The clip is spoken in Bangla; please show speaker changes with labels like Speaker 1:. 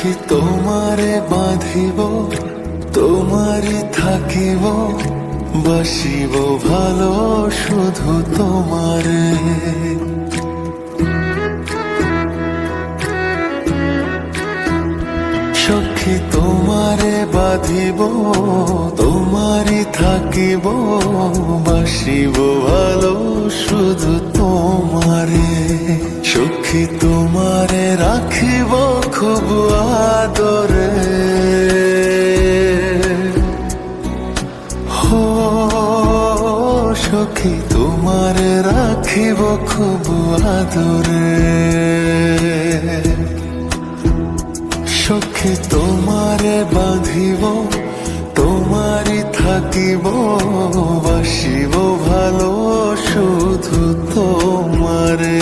Speaker 1: সখী তোমারে বাঁধিব, তোমারই থাকিব, বাসিব ভালো শুধু তোমারে। সখী তোমারে বাঁধিব, তোমারই থাকিব, বাসিব ভালো শুধু তোমারে। সখী তোমারে রাখিব খুব আদরে, হো সখী তোমারে রাখিব খুব আদরে। সখী তোমারে বাঁধিব, তোমারই থাকিব, বাসিব ভালো শুধু তোমারে।